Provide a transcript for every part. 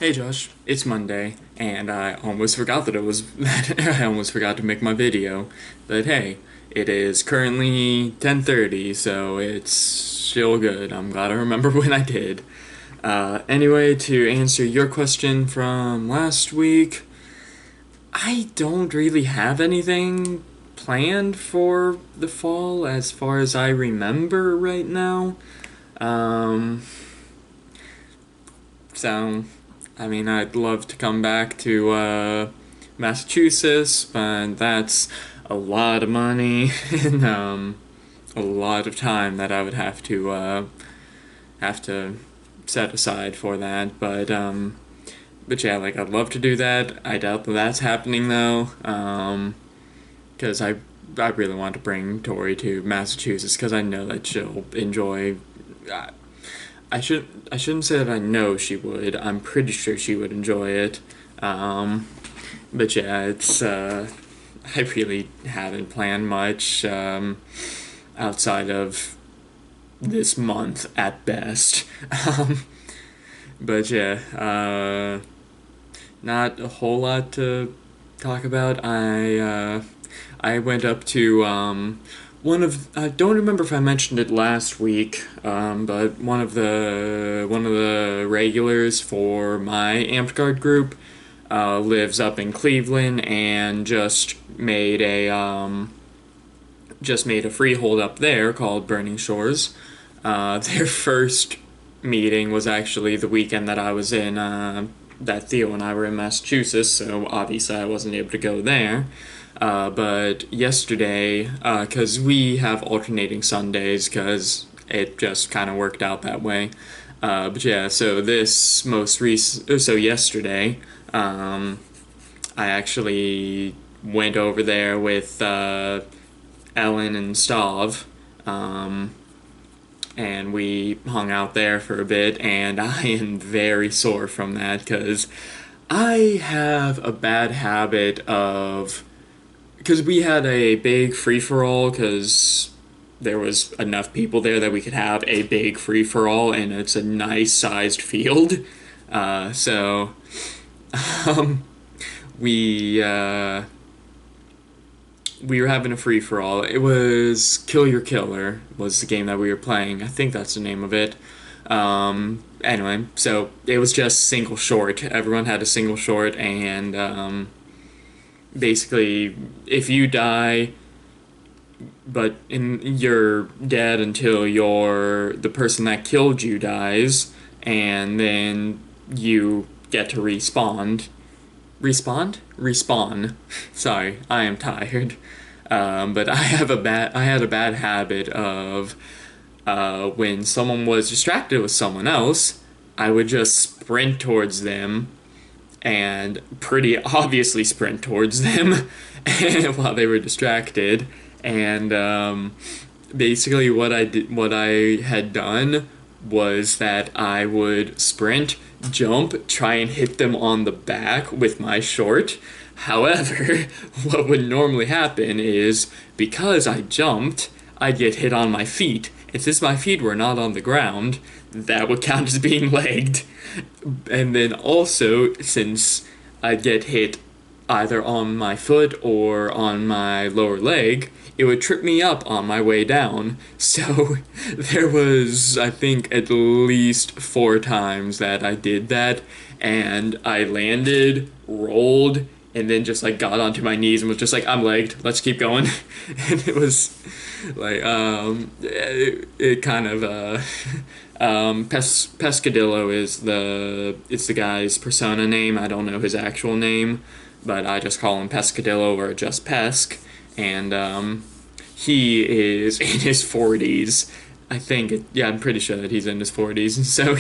Hey Josh, it's Monday, and I almost forgot that it was I almost forgot to make my video. But hey, it is currently 10:30, so it's still good. I'm glad I remember when I did. Anyway, to answer your question from last week, I don't really have anything planned for the fall as far as I remember right now. Um, So, I mean, I'd love to come back to Massachusetts, but that's a lot of money and a lot of time that I would have to set aside for that. But yeah, like I'd love to do that. I doubt that that's happening though, because I really want to bring Tori to Massachusetts because I know that she'll enjoy. I shouldn't say that I know she would. I'm pretty sure she would enjoy it. Um, but yeah, it's I really haven't planned much outside of this month at best. Um, but yeah, not a whole lot to talk about. I went up to one of I don't remember if I mentioned it last week, but one of the regulars for my Amped Guard group lives up in Cleveland and just made a freehold up there called Burning Shores. Their first meeting was actually the weekend that I was in that Theo and I were in Massachusetts, so obviously I wasn't able to go there. But yesterday, because we have alternating Sundays, because it just kind of worked out that way. But yeah, so yesterday, I actually went over there with Ellen and Stav, and we hung out there for a bit, and I am very sore from that because I have a bad habit of because we had a big free for all because there was enough people there that we could have a big free for all, and it's a nice sized field. So um, we we were having a free for all. It was Kill Your Killer was the game that we were playing. I think that's the name of it. Anyway, so it was just single short. Everyone had a single short, and basically, if you die, but you're dead until the person that killed you dies, and then you get to respawn. Respawn. Sorry, I am tired. But I had a bad habit of when someone was distracted with someone else, I would just sprint towards them and pretty obviously sprint towards them while they were distracted. And basically, what I had done was that I would sprint, jump, try and hit them on the back with my short. However, what would normally happen is because I jumped, I'd get hit on my feet. And since my feet were not on the ground, that would count as being legged. And then also, since I'd get hit either on my foot or on my lower leg, it would trip me up on my way down. So there was, I think, at least 4 times that I did that, and I landed, rolled, and then just like got onto my knees and was just like, I'm legged, let's keep going. And it was like, it kind of, Pescadillo is it's the guy's persona name. I don't know his actual name, but I just call him Pescadillo or just Pesk. And he is in his 40s. I think, yeah, I'm pretty sure that he's in his 40s. And so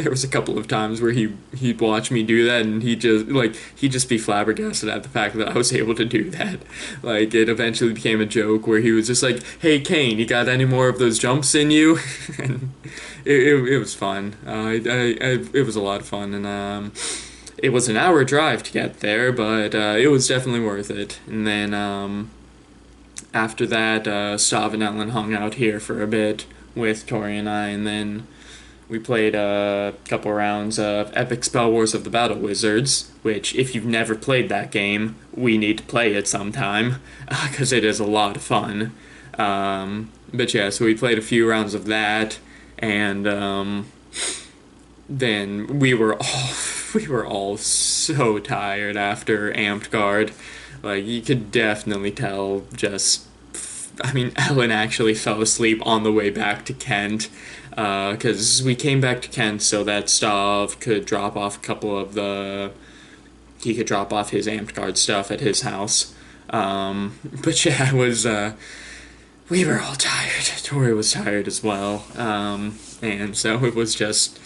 there was a couple of times where he'd watch me do that, and he'd just be flabbergasted at the fact that I was able to do that. Like, it eventually became a joke where he was just like, hey, Kane, you got any more of those jumps in you? And it was fun. It was a lot of fun, and it was an hour drive to get there, but it was definitely worth it. And then after that, Stav and Ellen hung out here for a bit with Tori and I, and then We played a couple rounds of Epic Spell Wars of the Battle Wizards, which, if you've never played that game, we need to play it sometime, because it is a lot of fun. But yeah, so we played a few rounds of that, and then we were all so tired after Amped Guard. Like, you could definitely tell just, I mean, Ellen actually fell asleep on the way back to Kent, because we came back to Kent so that Stav could drop off a couple of he could drop off his Amped Guard stuff at his house. But yeah, we were all tired. Tori was tired as well. And so it was just,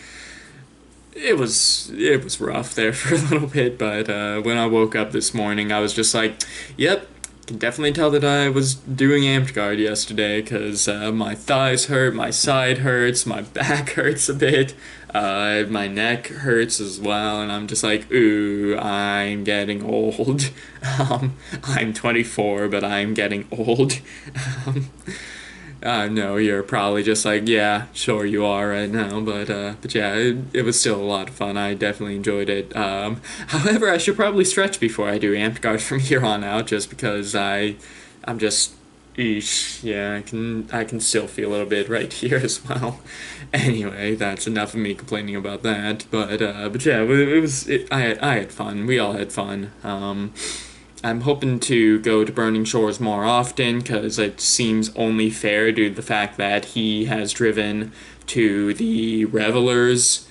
it was rough there for a little bit, but when I woke up this morning, I was just like, yep, can definitely tell that I was doing Amped Guard yesterday, because my thighs hurt, my side hurts, my back hurts a bit, my neck hurts as well, and I'm just like, ooh, I'm getting old. I'm 24, but I'm getting old. No, you're probably just like, yeah, sure you are right now, but yeah, it was still a lot of fun. I definitely enjoyed it. However, I should probably stretch before I do Amped Guard from here on out, just because I'm just, eesh, yeah, I can still feel a little bit right here as well. Anyway, that's enough of me complaining about that, but yeah, I had fun. We all had fun. I'm hoping to go to Burning Shores more often, because it seems only fair due to the fact that he has driven to the Revelers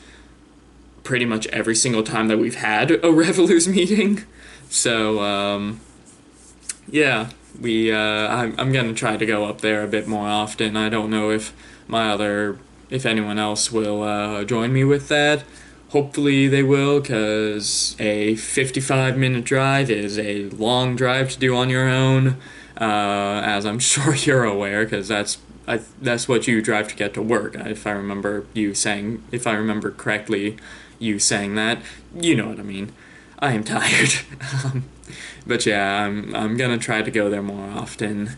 pretty much every single time that we've had a Revelers meeting. So, yeah, I'm gonna try to go up there a bit more often. I don't know if if anyone else will join me with that. Hopefully they will, because a 55-minute drive is a long drive to do on your own, as I'm sure you're aware, because that's what you drive to get to work. If I remember correctly, you saying that. You know what I mean. I am tired. But yeah, I'm gonna try to go there more often.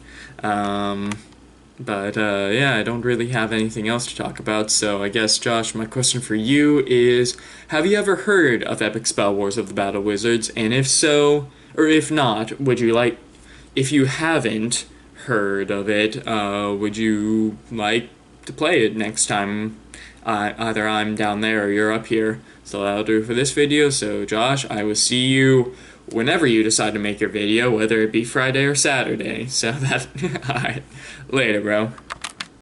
But yeah, I don't really have anything else to talk about, so I guess, Josh, my question for you is, have you ever heard of Epic Spell Wars of the Battle Wizards? And if so, or if not, if you haven't heard of it, would you like to play it next time either I'm down there or you're up here? So that'll do it for this video. So Josh, I will see you whenever you decide to make your video, whether it be Friday or Saturday. So that, alright, later, bro.